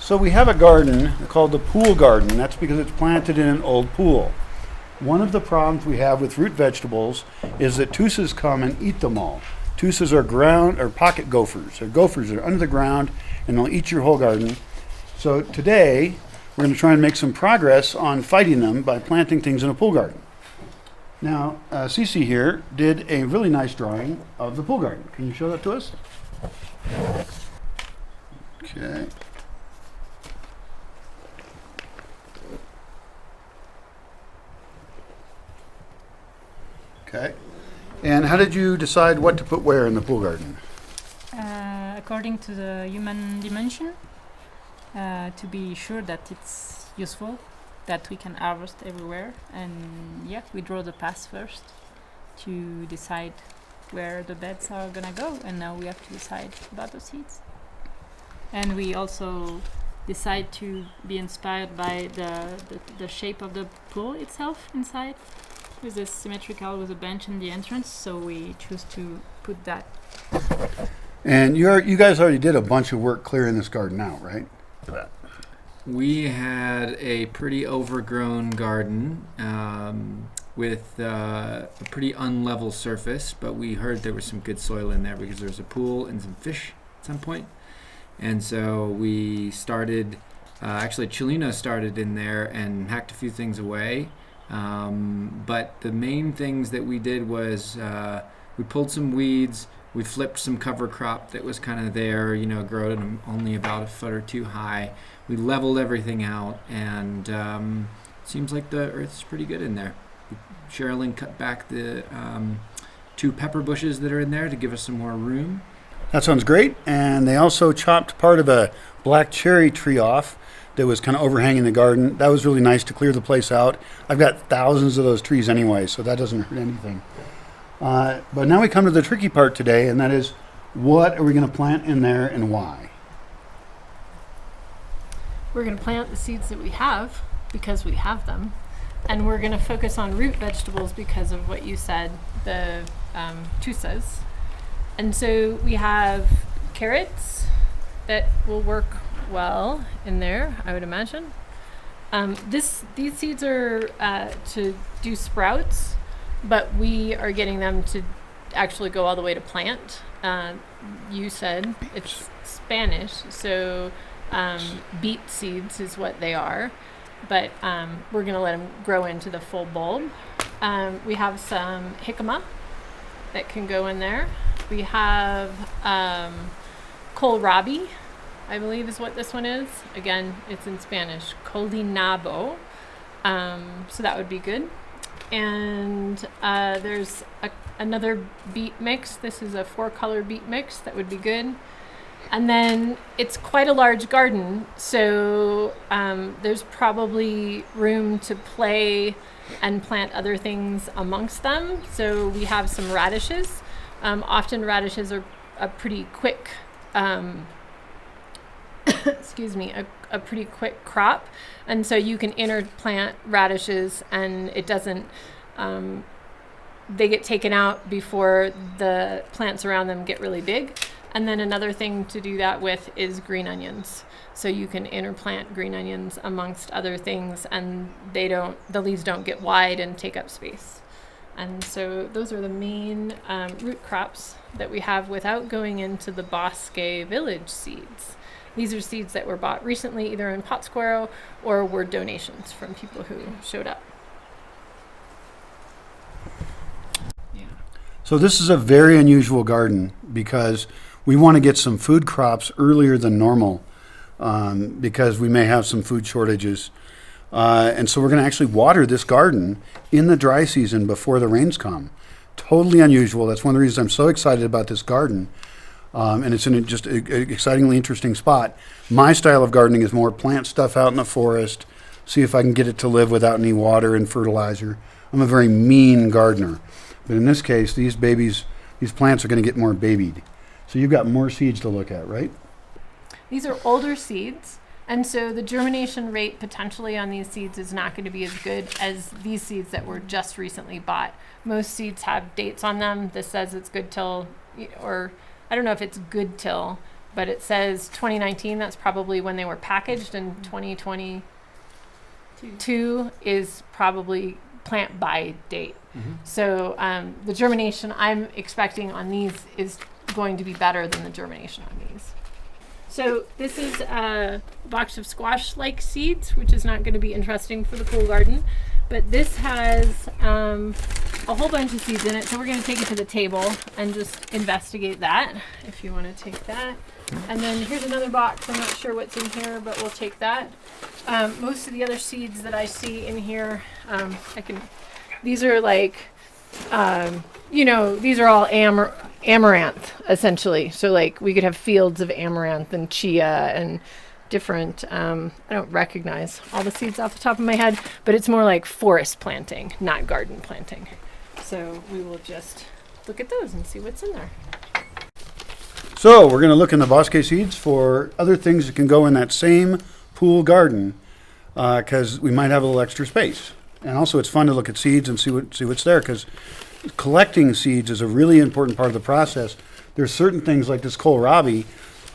So we have a garden called the pool garden. That's because it's planted in an old pool. One of the problems we have with root vegetables is that tusas come and eat them all. Tusas are ground or pocket gophers. They're gophers that are under the ground and they'll eat your whole garden. So today we're going to try and make some progress on fighting them by planting things in a pool garden. Now, Cece here did a really nice drawing of the pool garden. Can you show that to us? Okay. Okay. And how did you decide what to put where in the pool garden? According to the human dimension, to be sure that it's useful, that we can harvest everywhere. And yeah, we draw the path first to decide where the beds are gonna go, and now we have to decide about the seeds. And we also decide to be inspired by the shape of the pool itself inside, with a symmetrical with a bench in the entrance, so we choose to put that. And you guys already did a bunch of work clearing this garden out, right? We had a pretty overgrown garden with a pretty unlevel surface, but we heard there was some good soil in there because there was a pool and some fish at some point. And so we started, actually Chilino started in there and hacked a few things away. But the main things that we did was we pulled some weeds, we flipped some cover crop that was kind of there, growing only about a foot or two high. We leveled everything out, and it seems like the earth's pretty good in there. Sherilyn cut back the 2 pepper bushes that are in there to give us some more room. That sounds great. And they also chopped part of a black cherry tree off that was kind of overhanging the garden. That was really nice to clear the place out. I've got thousands of those trees anyway, so that doesn't hurt anything. But now we come to the tricky part today, and that is, what are we going to plant in there and why? We're going to plant the seeds that we have because we have them. And we're going to focus on root vegetables because of what you said, the tusas. And so we have carrots that will work well in there, I would imagine. These seeds are to do sprouts, but we are getting them to actually go all the way to plant. You said it's Spanish, so beet seeds is what they are, but we're going to let them grow into the full bulb. We have some jicama that can go in there. We have kohlrabi, I believe is what this one is. Again, it's in Spanish, colinabo. So that would be good. And there's another beet mix. This is a 4-color beet mix. That would be good. And then it's quite a large garden, so there's probably room to play and plant other things amongst them. So we have some radishes. Often radishes are a pretty quick excuse me, a pretty quick crop, and so you can interplant radishes, and it doesn't they get taken out before the plants around them get really big. And then another thing to do that with is green onions, so you can interplant green onions amongst other things, and the leaves don't get wide and take up space. And so those are the main root crops that we have without going into the Bosque village seeds. These are seeds that were bought recently, either in Pátzcuaro or were donations from people who showed up. Yeah. So this is a very unusual garden because we want to get some food crops earlier than normal because we may have some food shortages. And so we're going to actually water this garden in the dry season before the rains come. Totally unusual. That's one of the reasons I'm so excited about this garden. And it's in just an excitingly interesting spot. My style of gardening is more plant stuff out in the forest, see if I can get it to live without any water and fertilizer. I'm a very mean gardener. But in this case, these plants are going to get more babied. So you've got more seeds to look at, right? These are older seeds, and so the germination rate potentially on these seeds is not going to be as good as these seeds that were just recently bought. Most seeds have dates on them. This says it's good till, or I don't know if it's good till, but it says 2019. That's probably when they were packaged, and 2022 is probably plant by date. So the germination I'm expecting on these is going to be better than the germination on these. So this is a box of squash-like seeds, which is not going to be interesting for the pool garden, but this has a whole bunch of seeds in it. So we're going to take it to the table and just investigate that, if you want to take that. And then here's another box. I'm not sure what's in here, but we'll take that. Most of the other seeds that I see in here, these are like, these are all amaranth, essentially. So like we could have fields of amaranth and chia and different, I don't recognize all the seeds off the top of my head, but it's more like forest planting, not garden planting. So we will just look at those and see what's in there. So we're going to look in the Bosque seeds for other things that can go in that same pool garden, because we might have a little extra space. And also it's fun to look at seeds and see what's there, because collecting seeds is a really important part of the process. There's certain things like this kohlrabi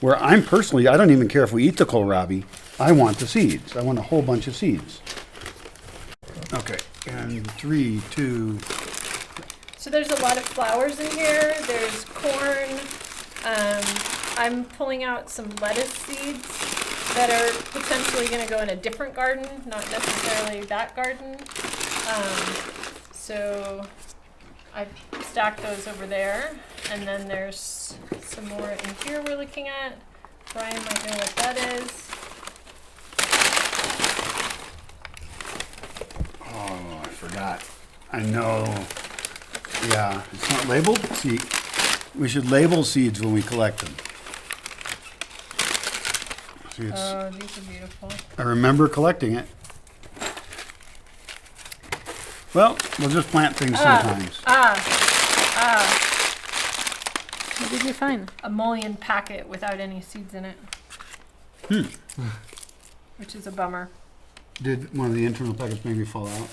where I don't even care if we eat the kohlrabi. I want the seeds. I want a whole bunch of seeds. Okay, and 3, 2. So there's a lot of flowers in here. There's corn. I'm pulling out some lettuce seeds that are potentially going to go in a different garden, not necessarily that garden. So I've stacked those over there. And then there's some more in here we're looking at. Brian might know what that is. Oh, I forgot. I know. Yeah, it's not labeled. See, we should label seeds when we collect them. See, Oh, these are beautiful. I remember collecting it. Well, we'll just plant things sometimes. What did you find? A mullion packet without any seeds in it. Which is a bummer. Did one of the internal packets maybe fall out?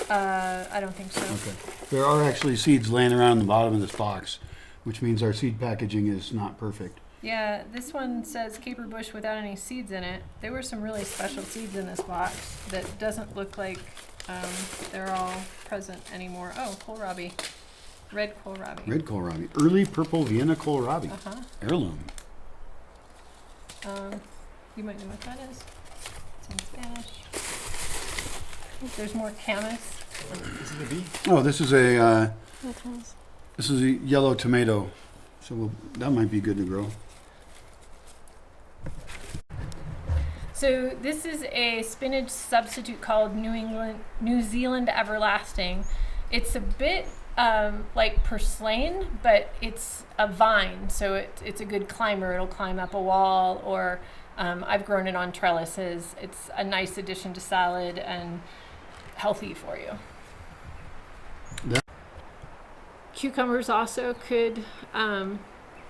I don't think so. Okay. There are actually seeds laying around the bottom of this box, which means our seed packaging is not perfect. Yeah, this one says caper bush without any seeds in it. There were some really special seeds in this box that doesn't look like they're all present anymore. Oh, kohlrabi. Red kohlrabi. Red kohlrabi. Early purple Vienna kohlrabi. Uh-huh. Heirloom. You might know what that is. It's in Spanish. There's more camas. Oh, this is a yellow tomato. So that might be good to grow. So this is a spinach substitute called New Zealand Everlasting. It's a bit like purslane, but it's a vine, so it's a good climber. It'll climb up a wall, or I've grown it on trellises. It's a nice addition to salad and healthy for you. Cucumbers also could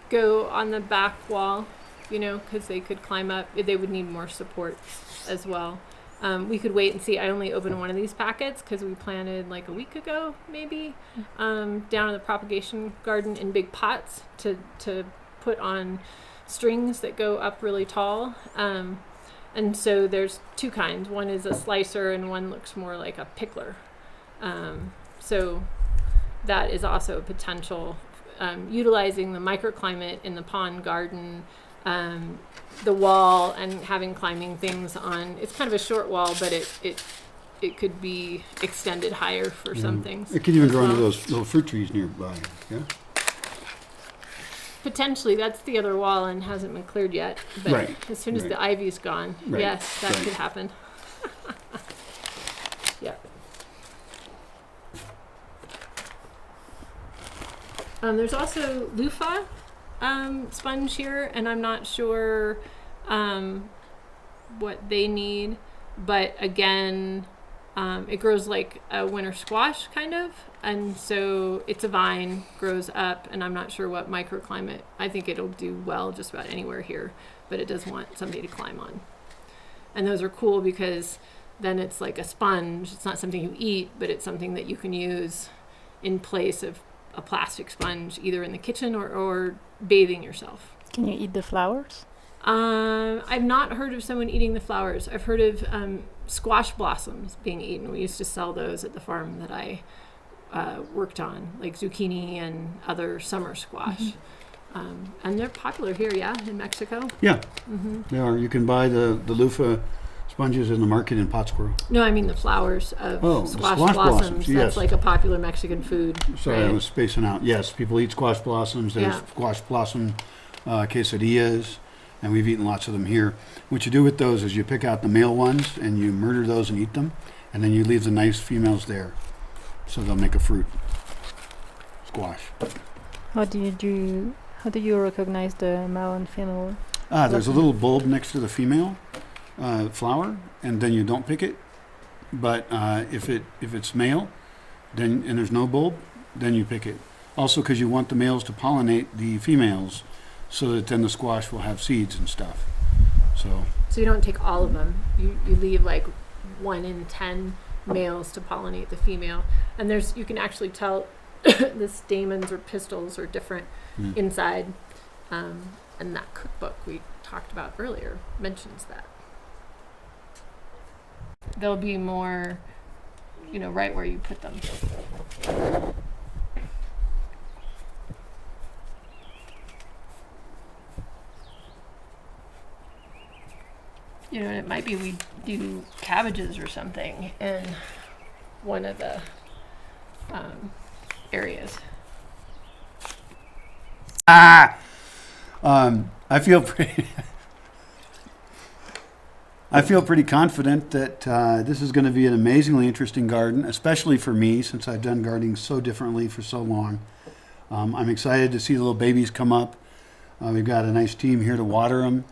go on the back wall, because they could climb up. They would need more support as well. We could wait and see. I only opened one of these packets because we planted like a week ago, maybe, down in the propagation garden in big pots to put on strings that go up really tall. And so there's two kinds. One is a slicer and one looks more like a pickler. So that is also a potential, utilizing the microclimate in the pond garden, the wall, and having climbing things on. It's kind of a short wall, but it could be extended higher for some things. It could even grow into those little fruit trees nearby. Yeah. Potentially, that's the other wall and hasn't been cleared yet. But Right. as soon as Right. the ivy's gone, Right. yes, that Right. could happen. Yeah. There's also loofah sponge here, and I'm not sure what they need, but again, it grows like a winter squash kind of, and so it's a vine, grows up, and I'm not sure what microclimate. I think it'll do well just about anywhere here, but it does want somebody to climb on. And those are cool because then it's like a sponge. It's not something you eat, but it's something that you can use in place of a plastic sponge, either in the kitchen or bathing yourself. Can you eat the flowers? I've not heard of someone eating the flowers. I've heard of squash blossoms being eaten. We used to sell those at the farm that I worked on, like zucchini and other summer squash. And they're popular here, yeah, in Mexico. Yeah, they are. You can buy the loofah sponges in the market in Pátzcuaro. No, I mean the flowers of Oh, the squash squash blossoms. blossoms, That's yes. like a popular Mexican food. Sorry, I right? was spacing out. Yes, people eat squash blossoms. There's Yeah. squash blossom quesadillas, and we've eaten lots of them here. What you do with those is you pick out the male ones and you murder those and eat them, and then you leave the nice females there, so they'll make a fruit squash. How do you recognize the male and female? There's a little bulb next to the female flower, and then you don't pick it. But if it's male, then and there's no bulb, then you pick it. Also, because you want the males to pollinate the females, so that then the squash will have seeds and stuff. So So you don't take all of them. You leave like 1 in 10 males to pollinate the female. And you can actually tell the stamens or pistils are different inside. And that cookbook we talked about earlier mentions that. They'll be more, right where you put them. And it might be we do cabbages or something in one of the areas. I feel pretty confident that this is going to be an amazingly interesting garden, especially for me, since I've done gardening so differently for so long. I'm excited to see the little babies come up. We've got a nice team here to water them,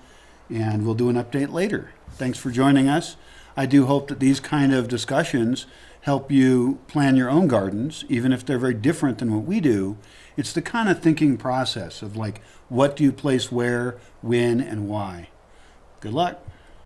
and we'll do an update later. Thanks for joining us. I do hope that these kind of discussions help you plan your own gardens, even if they're very different than what we do. It's the kind of thinking process of like, what do you place where, when, and why. Good luck.